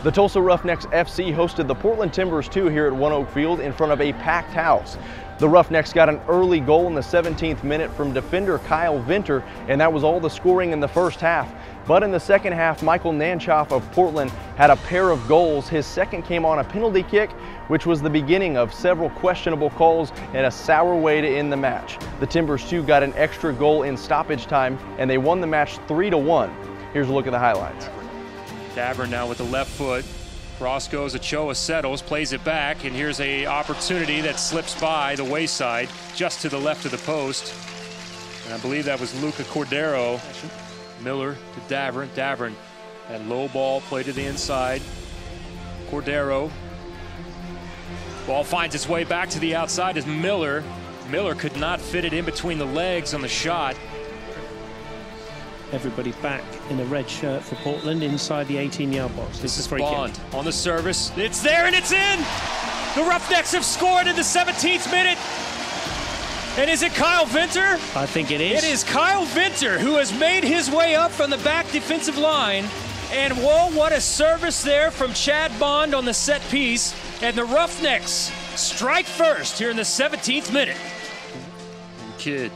The Tulsa Roughnecks FC hosted the Portland Timbers 2 here at ONEOK Field in front of a packed house. The Roughnecks got an early goal in the 17th minute from defender Kyle Venter, and that was all the scoring in the first half. But in the second half, Michael Nanchoff of Portland had a pair of goals. His second came on a penalty kick, which was the beginning of several questionable calls and a sour way to end the match. The Timbers 2 got an extra goal in stoppage time, and they won the match 3-1. Here's a look at the highlights. Davern now with the left foot. Cross goes, Ochoa settles, plays it back, and here's a opportunity that slips by the wayside, just to the left of the post. And I believe that was Luca Cordero. Miller to Davern. Davern, that low ball play to the inside. Cordero. Ball finds its way back to the outside as Miller. Miller could not fit it in between the legs on the shot. Everybody back in a red shirt for Portland inside the 18-yard box. This is Bond on the service. It's there and it's in! The Roughnecks have scored in the 17th minute. And is it Kyle Venter? I think it is. It is Kyle Venter who has made his way up from the back defensive line. And whoa, what a service there from Chad Bond on the set piece. And the Roughnecks strike first here in the 17th minute. And Kidd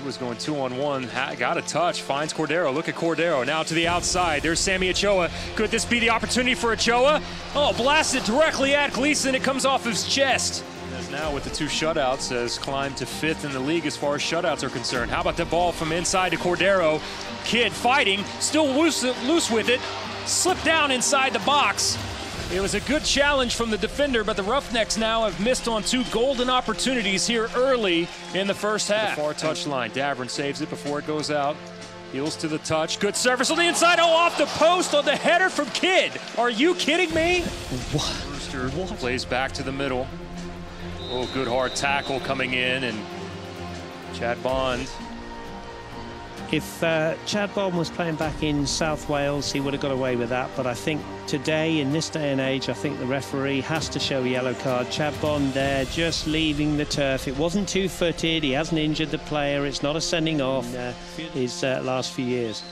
was going 2-on-1, got a touch, finds Cordero. Look at Cordero, now to the outside. There's Sammy Ochoa. Could this be the opportunity for Ochoa? Oh, blasted directly at Gleason. It comes off his chest. As now with the 2 shutouts, has climbed to 5th in the league as far as shutouts are concerned. How about the ball from inside to Cordero? Kidd fighting, still loose with it. Slipped down inside the box. It was a good challenge from the defender, but the Roughnecks now have missed on 2 golden opportunities here early in the first half. The far touchline, Davern saves it before it goes out. Heels to the touch, good service on the inside, oh, off the post on the header from Kidd. Are you kidding me? What? Brewster plays back to the middle. Oh, good hard tackle coming in, and Chad Bond. If Chad Bond was playing back in South Wales, he would have got away with that. But I think today, in this day and age, I think the referee has to show a yellow card. Chad Bond there, just leaving the turf. It wasn't two-footed. He hasn't injured the player. It's not a sending off his last few years.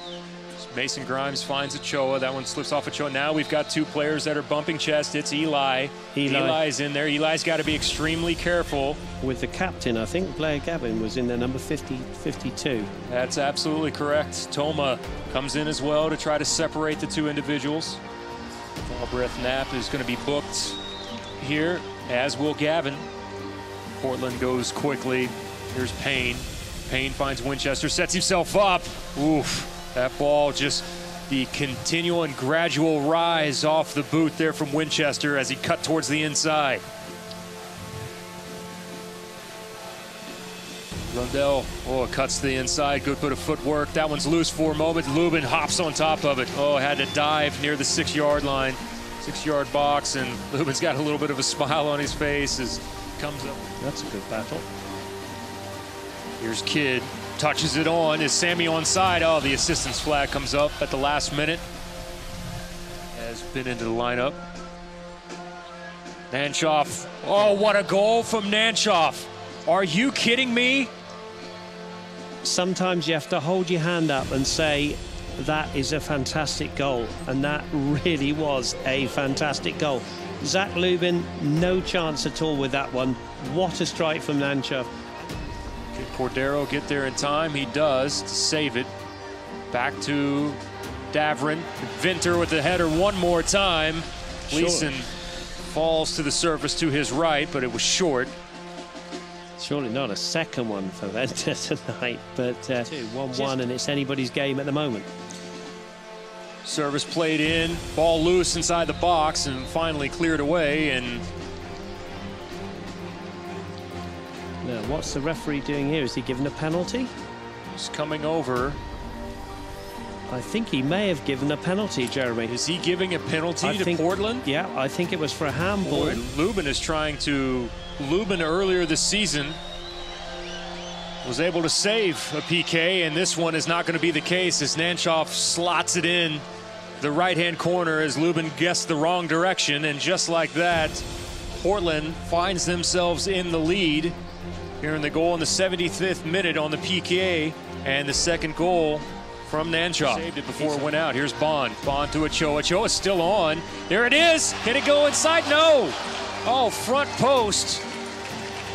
Mason Grimes finds Ochoa. That one slips off Ochoa. Now we've got 2 players that are bumping chest. It's Eli. Eli's in there. Eli's got to be extremely careful. With the captain, I think Blair Gavin was in there, number 52. That's absolutely correct. Toma comes in as well to try to separate the 2 individuals. Fall breath nap is going to be booked here, as will Gavin. Portland goes quickly. Here's Payne. Payne finds Winchester, sets himself up. Oof. That ball, just the continual and gradual rise off the boot there from Winchester as he cut towards the inside. Rundell, oh, cuts to the inside, good bit of footwork. That one's loose for a moment. Lubin hops on top of it. Oh, had to dive near the 6-yard line, 6-yard box, and Lubin's got a little bit of a smile on his face as he comes up. That's a good battle. Here's Kidd. Touches it on. Is Sammy onside? Oh, the assistance flag comes up at the last minute. Has been into the lineup. Nanchoff. Oh, what a goal from Nanchoff. Are you kidding me? Sometimes you have to hold your hand up and say, that is a fantastic goal. And that really was a fantastic goal. Zach Lubin, no chance at all with that one. What a strike from Nanchoff. Can Cordero get there in time? He does to save it. Back to Davern. Venter with the header one more time. Gleason falls to the surface to his right, but it was short. Surely not a second one for Venter tonight, but 1-1, and it's anybody's game at the moment. Service played in, ball loose inside the box, and finally cleared away. And now, what's the referee doing here? Is he giving a penalty? He's coming over. I think he may have given a penalty, Jeremy. Is he giving a penalty to Portland? Yeah, I think it was for a handball. Boy, Lubin is trying to... Lubin earlier this season was able to save a PK, and this one is not going to be the case as Nanchoff slots it in the right-hand corner as Lubin guessed the wrong direction, and just like that, Portland finds themselves in the lead here in the goal in the 75th minute on the PK, and the second goal from Nanchuk. Saved it before it went out. Here's Bond. Bond to Ochoa. Ochoa's still on. There it is. Can it go inside? No. Oh, front post.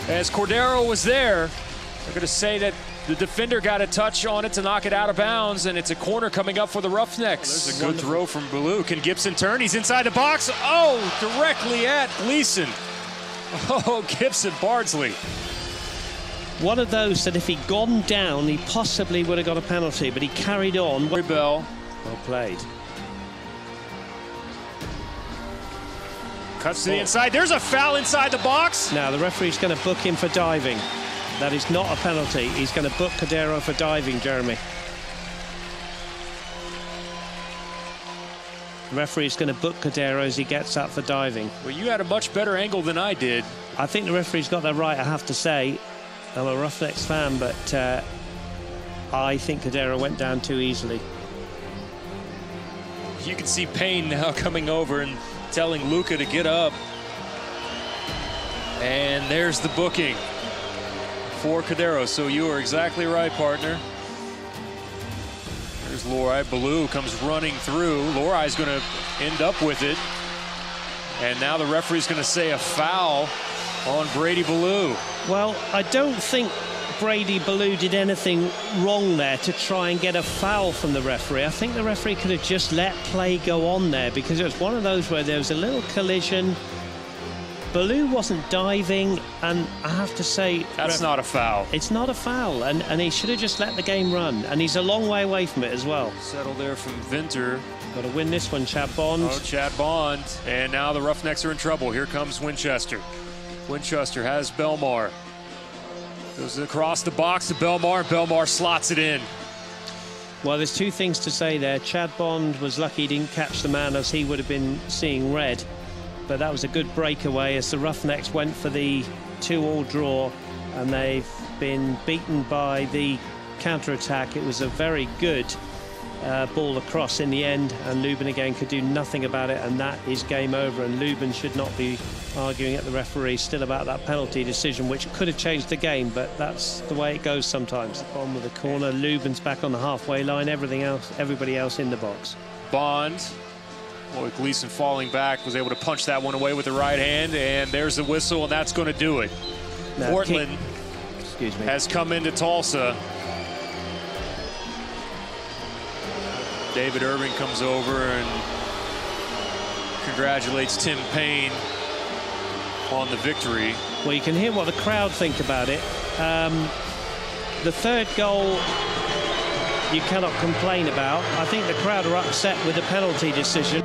As Cordero was there, they're going to say that the defender got a touch on it to knock it out of bounds, and it's a corner coming up for the Roughnecks. There's a good throw from Ballou. Can Gibson turn? He's inside the box. Oh, directly at Gleason. Oh, Gibson Bardsley. One of those that if he'd gone down, he possibly would have got a penalty, but he carried on. Bell. Well played. Cuts to the inside. There's a foul inside the box. Now the referee's going to book him for diving. That is not a penalty. He's going to book Cordero for diving, Jeremy. The referee's going to book Cordero as he gets up for diving. Well, you had a much better angle than I did. I think the referee's got that right, I have to say. I'm a Roughnecks fan, but I think Cordero went down too easily. You can see Payne now coming over and telling Luca to get up. And there's the booking for Cordero. So you are exactly right, partner. There's Lorai. Ballou comes running through. Lorai's going to end up with it. And now the referee's going to say a foul on Brady Ballou. Well, I don't think Brady Ballou did anything wrong there to try and get a foul from the referee. I think the referee could have just let play go on there, because it was one of those where there was a little collision. Ballou wasn't diving, and I have to say... That's not a foul. It's not a foul, and he should have just let the game run, and he's a long way away from it as well. Settle there from Vinter. Got to win this one, Chad Bond. Oh, Chad Bond. And now the Roughnecks are in trouble. Here comes Winchester. Winchester has Belmar. Goes across the box to Belmar, and Belmar slots it in. Well, there's two things to say there. Chad Bond was lucky he didn't catch the man, as he would have been seeing red. But that was a good breakaway as the Roughnecks went for the 2-2 draw, and they've been beaten by the counter-attack. It was a very good ball across in the end, and Lubin again could do nothing about it, and that is game over. And Lubin should not be arguing at the referee still about that penalty decision, which could have changed the game, but that's the way it goes sometimes. On with the corner, Lubin's back on the halfway line, everybody else in the box. Bond. Boy, Gleason falling back, was able to punch that one away with the right hand, and there's the whistle, and that's going to do it. Now, Portland has come into Tulsa. David Irving comes over and congratulates Tim Payne on the victory. Well, you can hear what the crowd think about it. The third goal you cannot complain about. I think the crowd are upset with the penalty decision.